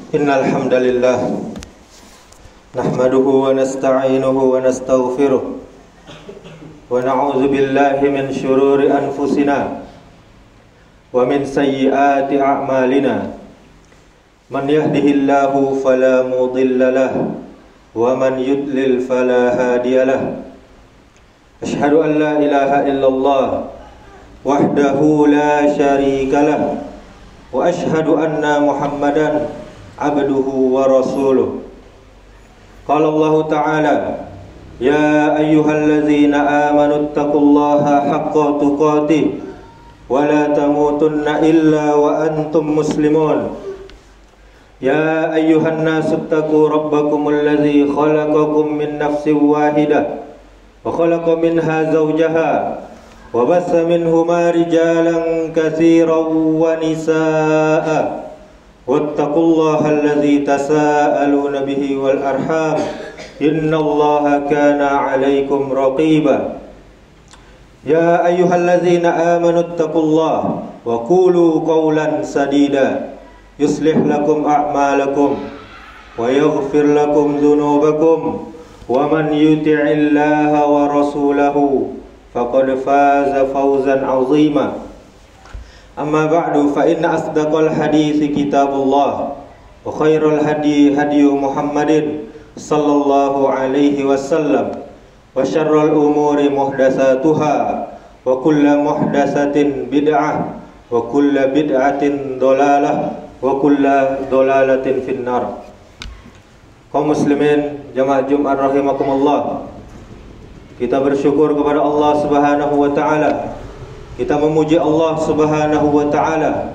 Innal hamdalillah nahmaduhu wa nasta'inuhu wa nastaghfiruh wa na'udzu billahi min shururi anfusina wa min sayyiati a'malina. Man yahdihillahu fala mudilla lahu wa man yudlil fala hadiya lahu. Asyhadu an la ilaha illallah wahdahu la syarika lahu wa asyhadu anna Muhammadan abduhu wa rasuluh. Qala Allah Ta'ala, ya ayyuhalladzina amanu taqullaha haqqa tuqatih wa la tamutunna illa wa antum muslimun. Ya ayyuhan nasu taqu rabbakumul ladzi khalaqakum min nafsin wahidah wa khalaqa minha zawjaha wa bassa minhuma rijalan katsiran wa nisaa'a. Wattaqullaha alladzi tasaaluna bihi wal arham innallaha kana 'alaikum raqiba. Ya ayyuhalladzina amanu taqullaha wa qulu qawlan sadida yuslih lakum a'malakum wa yaghfir lakum dhunubakum wa man yuti'illaha wa rasulahu faqad faza fawzan 'azima. Amma ba'du, fa inna asdaqal hadithi kitabullah wa khairal hadi hadiyu Muhammadin sallallahu alaihi wasallam wa syarrul umuri muhdatsatuha wa kullu muhdatsatin bid'ah wa kullu bid'atin dhalalah wa kullu dhalalatin finnar. Kaum muslimin jamaah Jumat rahimakumullah, kita bersyukur kepada Allah Subhanahu wa taala. Kita memuji Allah Subhanahu wa ta'ala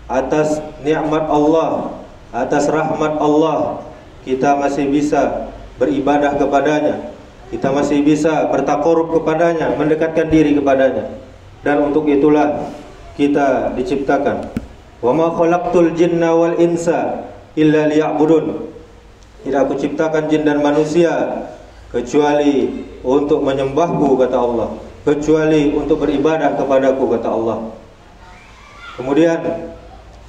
atas nikmat Allah, atas rahmat Allah. Kita masih bisa beribadah kepadanya, kita masih bisa bertakarub kepadanya, mendekatkan diri kepadanya. Dan untuk itulah kita diciptakan. Wa ma khalaqtul jinna wal insa illa liya'budun. Tidak aku ciptakan jin dan manusia kecuali untuk menyembahku, kata Allah, kecuali untuk beribadah kepadaku, kata Allah. Kemudian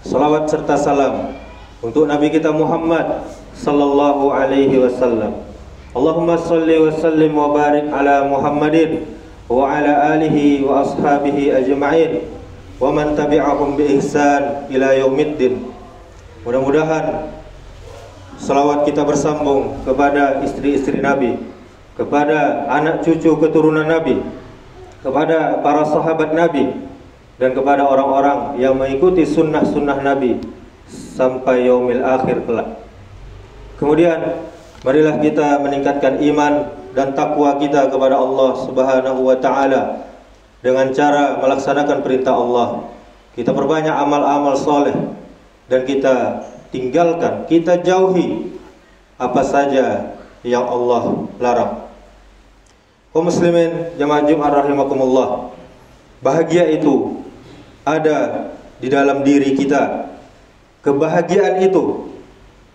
salawat serta salam untuk Nabi kita Muhammad sallallahu alaihi wasallam. Allahumma salli wa sallim wa barik ala Muhammadin wa ala alihi wa ashabihi ajma'in wa man tabi'ahum bi ihsan ila yaumiddin. Mudah-mudahan salawat kita bersambung kepada istri-istri Nabi, kepada anak cucu keturunan Nabi, kepada para sahabat Nabi, dan kepada orang-orang yang mengikuti sunnah-sunnah Nabi sampai yaumil akhir kelak. Kemudian marilah kita meningkatkan iman dan takwa kita kepada Allah Subhanahu wa ta'ala dengan cara melaksanakan perintah Allah. Kita perbanyak amal-amal soleh dan kita tinggalkan, kita jauhi apa saja yang Allah larang. Kaum muslimin jamaah Jumat rahimakumullah, bahagia itu ada di dalam diri kita. Kebahagiaan itu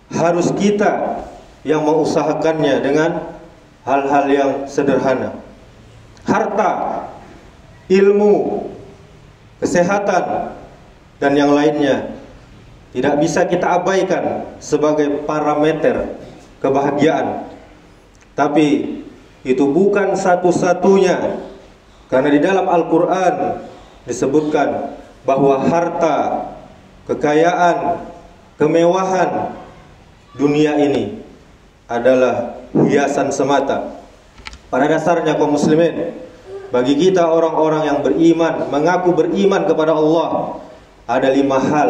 harus kita yang mengusahakannya dengan hal-hal yang sederhana. Harta, ilmu, kesehatan, dan yang lainnya tidak bisa kita abaikan sebagai parameter kebahagiaan. Tapi itu bukan satu-satunya, karena di dalam Al-Quran disebutkan bahwa harta, kekayaan, kemewahan dunia ini adalah hiasan semata. Pada dasarnya kaum muslimin, bagi kita orang-orang yang beriman, mengaku beriman kepada Allah, ada 5 hal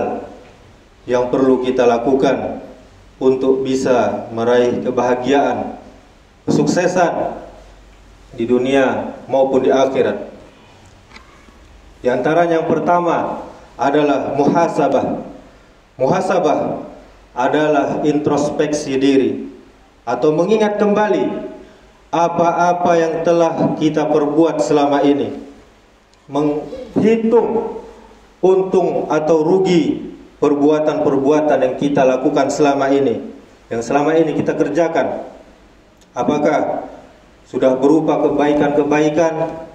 yang perlu kita lakukan untuk bisa meraih kebahagiaan, kesuksesan di dunia maupun di akhirat. Di antaranya yang pertama adalah muhasabah. Muhasabah adalah introspeksi diri atau mengingat kembali apa-apa yang telah kita perbuat selama ini, menghitung untung atau rugi perbuatan-perbuatan yang kita lakukan selama ini, yang selama ini kita kerjakan. Apakah sudah berupa kebaikan-kebaikan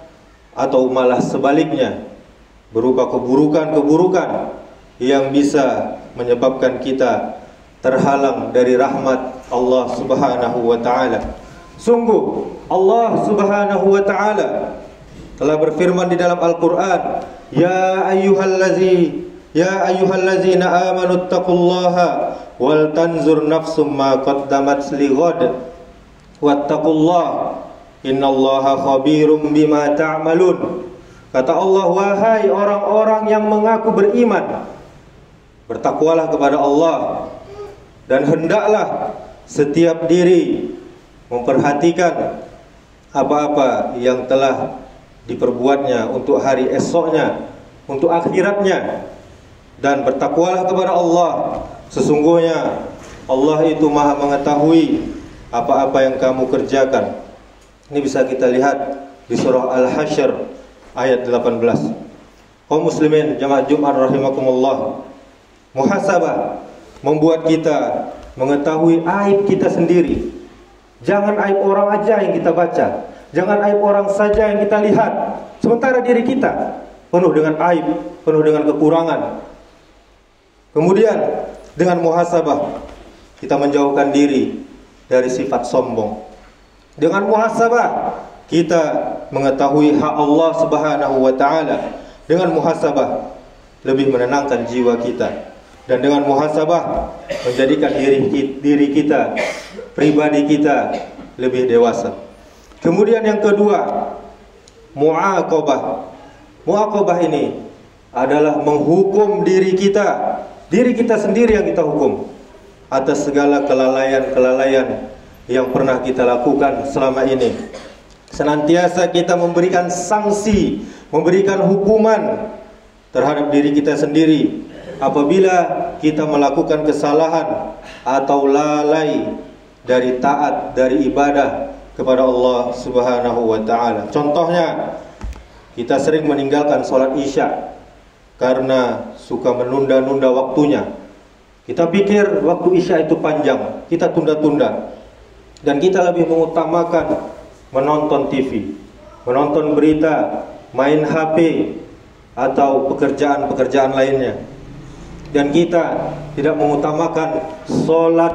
atau malah sebaliknya berupa keburukan-keburukan yang bisa menyebabkan kita terhalang dari rahmat Allah Subhanahu wa taala. Sungguh Allah Subhanahu wa taala telah berfirman di dalam Al-Qur'an, Ya ayyuhallazina amanu taqullaha wal tanzur nafsum ma qaddamat lighad wattaqullaha innallaha khabirum bima ta'malun. Kata Allah, wahai orang-orang yang mengaku beriman, bertakwalah kepada Allah, dan hendaklah setiap diri memperhatikan apa-apa yang telah diperbuatnya untuk hari esoknya, untuk akhiratnya, dan bertakwalah kepada Allah. Sesungguhnya Allah itu Maha mengetahui apa-apa yang kamu kerjakan. Ini bisa kita lihat di surah Al-Hasyr ayat 18. Kaum muslimin jamaah Jumat rahimakumullah, muhasabah membuat kita mengetahui aib kita sendiri. Jangan aib orang aja yang kita baca, jangan aib orang saja yang kita lihat, sementara diri kita penuh dengan aib, penuh dengan kekurangan. Kemudian dengan muhasabah kita menjauhkan diri dari sifat sombong. Dengan muhasabah kita mengetahui hak Allah Subhanahu wa taala. Dengan muhasabah lebih menenangkan jiwa kita, dan dengan muhasabah menjadikan diri kita, pribadi kita lebih dewasa. Kemudian yang kedua, mu'aqabah. Mu'aqabah ini adalah menghukum diri kita sendiri yang kita hukum atas segala kelalaian-kelalaian yang pernah kita lakukan selama ini. Senantiasa kita memberikan sanksi, memberikan hukuman terhadap diri kita sendiri apabila kita melakukan kesalahan atau lalai dari taat, dari ibadah kepada Allah Subhanahu wa taala. Contohnya, kita sering meninggalkan sholat Isya karena suka menunda-nunda waktunya. Kita pikir waktu Isya itu panjang, kita tunda-tunda, dan kita lebih mengutamakan menonton TV, menonton berita, main HP, atau pekerjaan-pekerjaan lainnya. Dan kita tidak mengutamakan sholat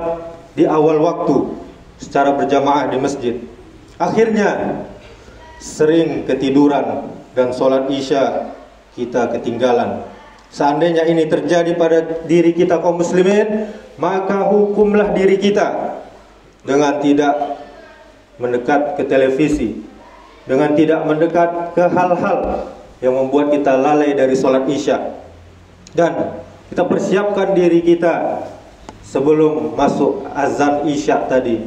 di awal waktu secara berjamaah di masjid. Akhirnya sering ketiduran dan sholat Isya kita ketinggalan. Seandainya ini terjadi pada diri kita kaum muslimin, maka hukumlah diri kita dengan tidak mendekat ke televisi, dengan tidak mendekat ke hal-hal yang membuat kita lalai dari sholat Isya, dan kita persiapkan diri kita sebelum masuk azan Isya tadi.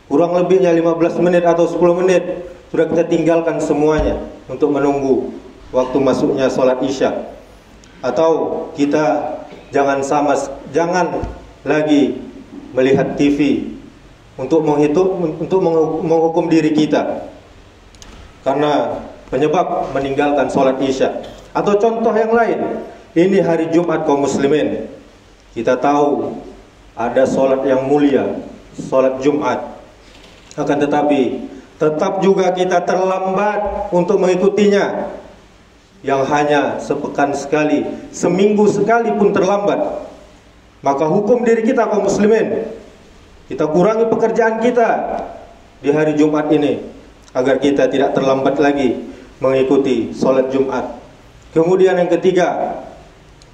Kurang lebihnya 15 menit atau 10 menit sudah kita tinggalkan semuanya untuk menunggu waktu masuknya sholat Isya. Atau kita jangan lagi melihat TV untuk menghukum diri kita karena penyebab meninggalkan sholat Isya. Atau contoh yang lain, ini hari Jumat kaum muslimin, kita tahu ada sholat yang mulia, sholat Jumat. Akan tetapi tetap juga kita terlambat untuk mengikutinya, yang hanya sepekan sekali, seminggu sekali pun terlambat. Maka hukum diri kita kaum muslimin, kita kurangi pekerjaan kita di hari Jumat ini agar kita tidak terlambat lagi mengikuti sholat Jumat. Kemudian yang ketiga,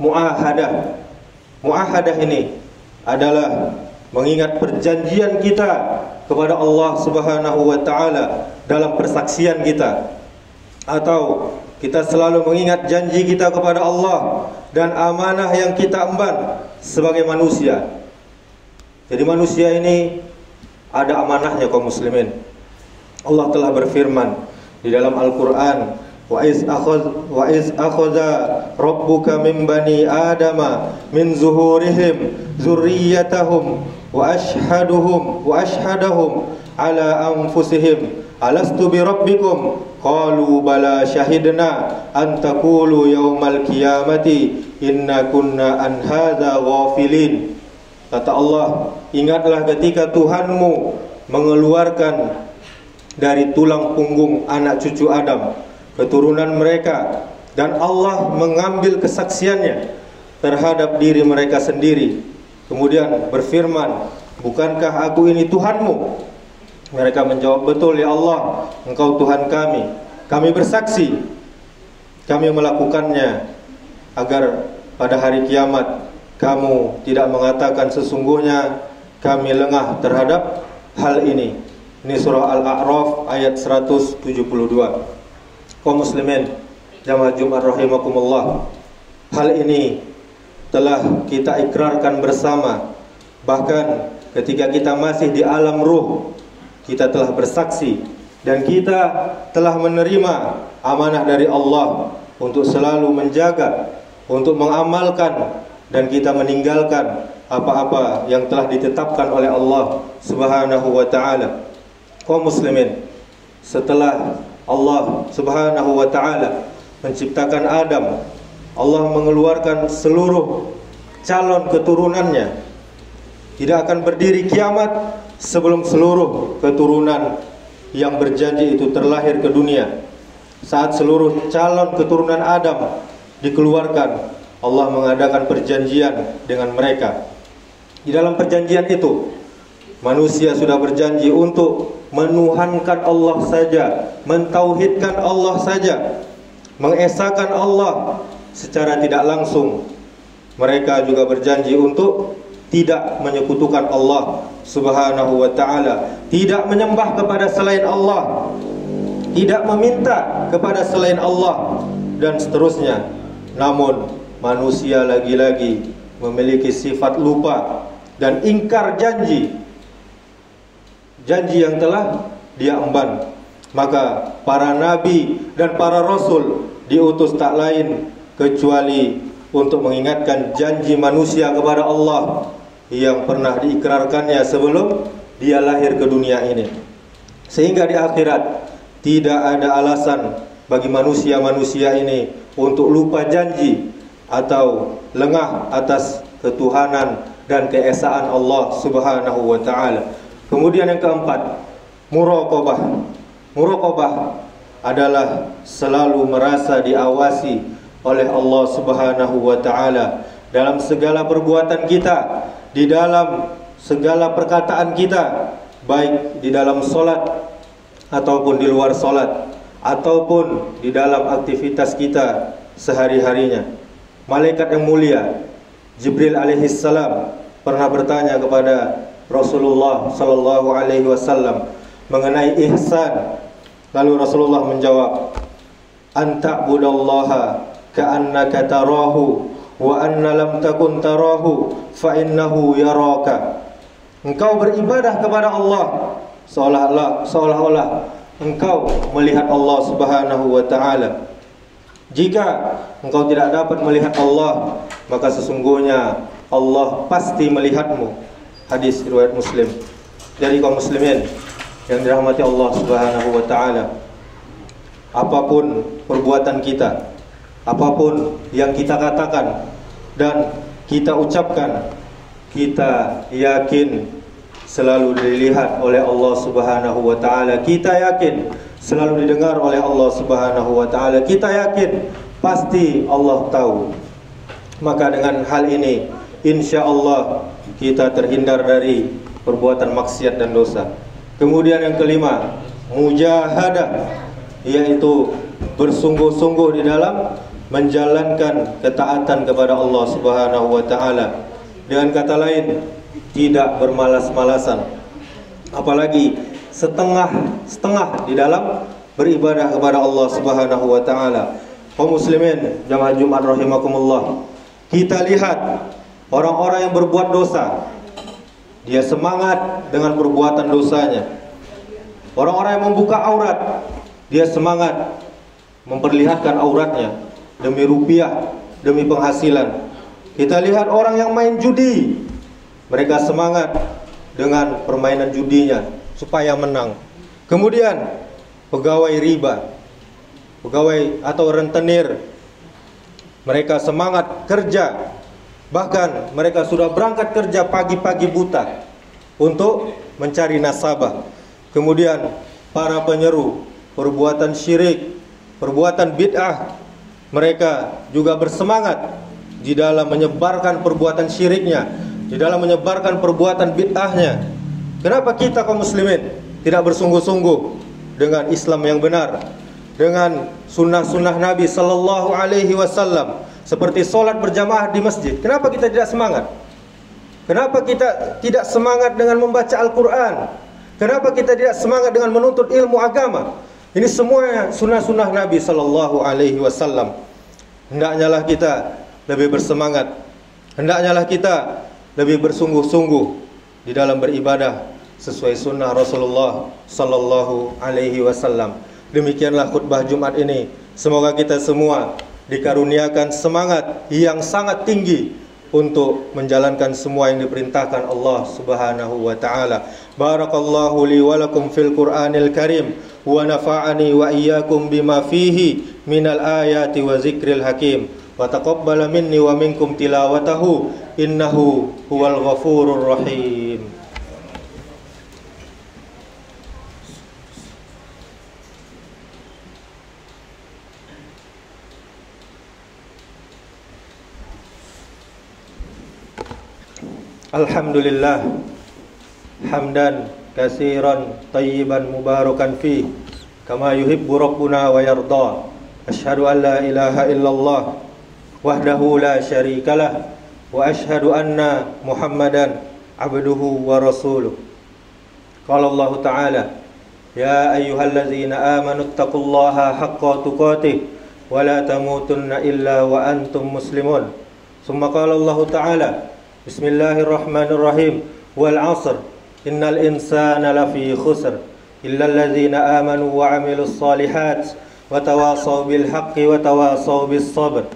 mu'ahadah. Mu'ahadah ini adalah mengingat perjanjian kita kepada Allah Subhanahu wa taala dalam persaksian kita, atau kita selalu mengingat janji kita kepada Allah dan amanah yang kita emban sebagai manusia. Jadi manusia ini ada amanahnya kaum muslimin. Allah telah berfirman di dalam Al-Qur'an, wa iz akhadha rabbuka min bani adama min zuhurihim dzurriyyatahum wa ashhadahum ala anfusihim alastu bi rabbikum qalu bala syahidna an taqulu yaumal qiyamati inna kunna an hadza ghafilin. Kata Allah, ingatlah ketika Tuhanmu mengeluarkan dari tulang punggung anak cucu Adam, keturunan mereka, dan Allah mengambil kesaksiannya terhadap diri mereka sendiri. kemudian berfirman, bukankah aku ini Tuhanmu? Mereka menjawab, betul ya Allah, Engkau Tuhan kami. Kami bersaksi, kami melakukannya agar pada hari kiamat kamu tidak mengatakan sesungguhnya kami lengah terhadap hal ini. Ini surah Al-A'raf ayat 172. Kaum muslimin jamaah Jumat rahimakumullah, hal ini telah kita ikrarkan bersama. Bahkan ketika kita masih di alam ruh, kita telah bersaksi dan kita telah menerima amanah dari Allah untuk selalu menjaga, untuk mengamalkan, dan kita meninggalkan apa-apa yang telah ditetapkan oleh Allah Subhanahu wa ta'ala. Kaum muslimin, setelah Allah Subhanahu wa ta'ala menciptakan Adam, Allah mengeluarkan seluruh calon keturunannya. Tidak akan berdiri kiamat sebelum seluruh keturunan yang berjanji itu terlahir ke dunia. Saat seluruh calon keturunan Adam dikeluarkan, Allah mengadakan perjanjian dengan mereka. Di dalam perjanjian itu, manusia sudah berjanji untuk menuhankan Allah saja, mentauhidkan Allah saja, mengesahkan Allah secara tidak langsung. Mereka juga berjanji untuk tidak menyekutukan Allah Subhanahu wa ta'ala, tidak menyembah kepada selain Allah, tidak meminta kepada selain Allah, dan seterusnya. Namun manusia lagi-lagi memiliki sifat lupa dan ingkar janji yang telah dia emban. Maka para nabi dan para rasul diutus tak lain kecuali untuk mengingatkan janji manusia kepada Allah yang pernah diikrarkannya sebelum dia lahir ke dunia ini, sehingga di akhirat tidak ada alasan bagi manusia-manusia ini untuk lupa janji atau lengah atas ketuhanan dan keesaan Allah Subhanahu wa ta'ala. Kemudian yang keempat, muraqabah. Muraqabah adalah selalu merasa diawasi oleh Allah Subhanahu wa ta'ala dalam segala perbuatan kita, di dalam segala perkataan kita, baik di dalam solat ataupun di luar solat, ataupun di dalam aktivitas kita sehari-harinya. Malaikat yang mulia Jibril alaihissalam pernah bertanya kepada Rasulullah sallallahu alaihi wasallam mengenai ihsan. Lalu Rasulullah menjawab, "Anta'budallaha ka'annaka tarahu wa anna lam takun tarahu fa innahu yaraka." Engkau beribadah kepada Allah seolah-olah engkau melihat Allah Subhanahu wa ta'ala. Jika engkau tidak dapat melihat Allah, maka sesungguhnya Allah pasti melihatmu. Hadis riwayat Muslim. Jadi kaum muslimin yang dirahmati Allah Subhanahu wa ta'ala, apapun perbuatan kita, apapun yang kita katakan dan kita ucapkan, kita yakin selalu dilihat oleh Allah Subhanahu wa ta'ala. Kita yakin selalu didengar oleh Allah Subhanahu wa ta'ala. Kita yakin pasti Allah tahu. Maka dengan hal ini, insya Allah kita terhindar dari perbuatan maksiat dan dosa. Kemudian yang kelima, mujahadah, yaitu bersungguh-sungguh di dalam menjalankan ketaatan kepada Allah Subhanahu wa ta'ala. Dengan kata lain, tidak bermalas-malasan, apalagi setengah-setengah di dalam beribadah kepada Allah Subhanahu wa ta'ala. Kaum muslimin jamaah Jumat rahimakumullah, kita lihat orang-orang yang berbuat dosa, dia semangat dengan perbuatan dosanya. Orang-orang yang membuka aurat, dia semangat memperlihatkan auratnya demi rupiah, demi penghasilan. Kita lihat orang yang main judi, mereka semangat dengan permainan judinya supaya menang. Kemudian pegawai riba, pegawai atau rentenir, mereka semangat kerja. Bahkan mereka sudah berangkat kerja pagi-pagi buta untuk mencari nasabah. Kemudian para penyeru perbuatan syirik, perbuatan bid'ah, mereka juga bersemangat di dalam menyebarkan perbuatan syiriknya, di dalam menyebarkan perbuatan bid'ahnya. Kenapa kita kaum muslimin tidak bersungguh-sungguh dengan Islam yang benar, dengan sunnah-sunnah Nabi sallallahu alaihi wasallam, seperti sholat berjamaah di masjid? Kenapa kita tidak semangat? Kenapa kita tidak semangat dengan membaca Al-Quran? Kenapa kita tidak semangat dengan menuntut ilmu agama? Ini semua sunnah-sunnah Nabi sallallahu alaihi wasallam. Hendaknya lah kita lebih bersemangat. Hendaknya lah kita lebih bersungguh-sungguh di dalam beribadah sesuai sunnah Rasulullah sallallahu alaihi wasallam. Demikianlah khutbah Jumat ini. Semoga kita semua dikaruniakan semangat yang sangat tinggi untuk menjalankan semua yang diperintahkan Allah Subhanahu wa taala. Barakallahu li wa lakum fil Qur'anil Karim wa nafa'ani wa iyyakum bima fihi minal ayati wa zikril hakim. Wa taqabbala minni wa minkum tilawatahu innahu huwal ghafurur rahim. Alhamdulillah hamdan katsiran tayyiban mubarakan fi kama yuhibbu rabbuna wa yarda. Asyhadu an la ilaha illallah wahdahu la syarikalah wa asyhadu anna Muhammadan abduhu wa rasuluh. Qala Allah Ta'ala, ya ayyuhallazina amanu taqullaha haqqa tuqatih wa la tamutunna illa wa antum muslimun. Summa qala Allah Ta'ala, bismillahirrahmanirrahim, wal 'asr innal insana lafi khusr illal ladzina amanu wa 'amilus shalihat wa tawasaw bil haqqi wa tawasaw bis sabr.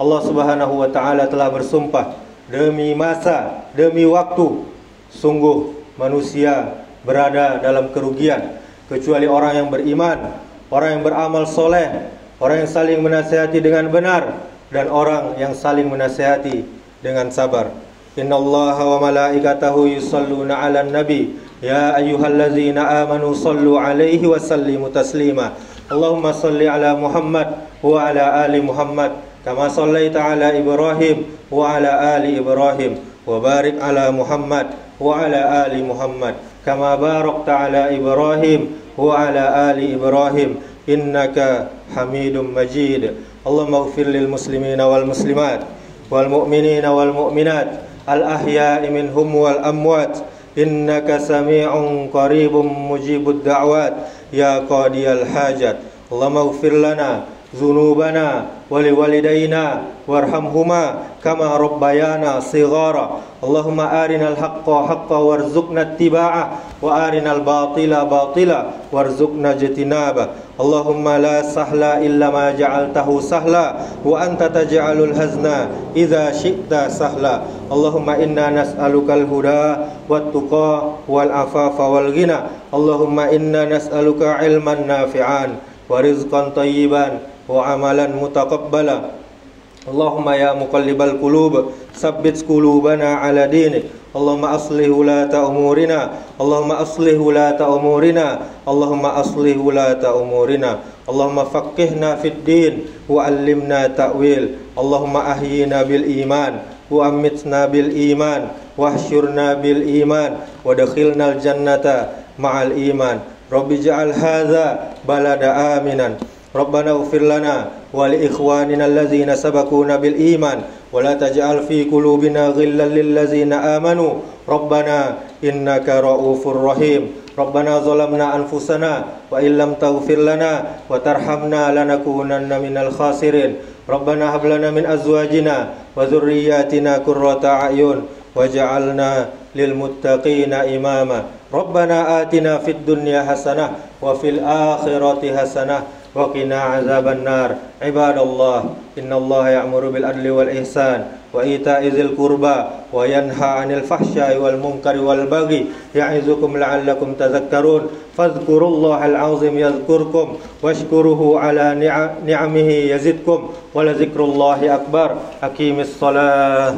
Allah Subhanahu wa taala telah bersumpah demi masa, demi waktu, sungguh manusia berada dalam kerugian kecuali orang yang beriman, orang yang beramal soleh, orang yang saling menasihati dengan benar, dan orang yang saling menasihati dengan sabar. Innallaha wa malaikatahu yusalluna 'alan nabi ya ayyuhallazina amanu sallu 'alaihi wa sallimu taslima. Allahumma salli 'ala Muhammad wa 'ala ali Muhammad kama sallaita 'ala Ibrahim wa 'ala ali Ibrahim wa barik 'ala Muhammad wa 'ala ali Muhammad kama barakta 'ala Ibrahim wa 'ala ali Ibrahim innaka Hamidum Majid. Allahumma ighfir lil muslimina wal muslimat wal mu'minina wal mu'minat al-ahya'i minhum wal amwat innaka sami'un qaribun mujibud da'wat ya qadiyal hajat. Allahumma ighfir lana dzunubana wa liwalidayna warhamhuma kama rabbayana shighara. Allahumma arinal haqqa haqqan warzuqna ittiba'ah wa arinal batila batila warzuqna ijtinabah. Allahumma la sahla illa ma ja'altahu sahla wa anta taj'alul hazna idza syi'ta sahla. Allahumma inna nas'alukal huda wat tuqa wal afafa wal ghina. Allahumma inna nas'aluka ilman nafi'an wa rizqan thayyiban wa amalan mutaqabbala. Allahumma ya muqallibal qulub tsabbit qulubana ala dinik. Allahumma aslih wulata umurina. Allahumma aslih wulata umurina. Allahumma aslih wulata umurina. Allahumma faqihna fid din wa 'allimna ta'wil. Allahumma ahyina bil iman wa amitna bil iman wahsyurna bil iman wa dakhilnal jannata ma'al iman. Rabbi ja'al hadza balada aminan. Rabbana ighfir lana wa li ikhwanina allazina sabaquna bil iman wa la taj'al fi qulubina ghillan lil ladzina amanu Rabbana innaka ra'ufur rahim. Rabbana zalamna anfusana wa illam taghfir lana wa tarhamna lanakunanna minal khasirin. Rabbana hab lana min azwajina wa dhurriyyatina qurrata a'yun waj'alna lil muttaqina imama. Rabbana atina fid dunya hasanah wa fil akhirati hasanah wa qina azaban nar. Ibadallah, innallaha ya'muru bil adli wal ihsan wa ita'i dzil qurba wa yanha 'anil fahsya'i wal munkari wal baghi ya'izukum la'allakum tadhakkarun. Fadhkurullahal 'azim yadhkurkum washkuruhu 'ala ni'amihi yazidkum wa la dzikrullahi akbar. Aqimis shalah.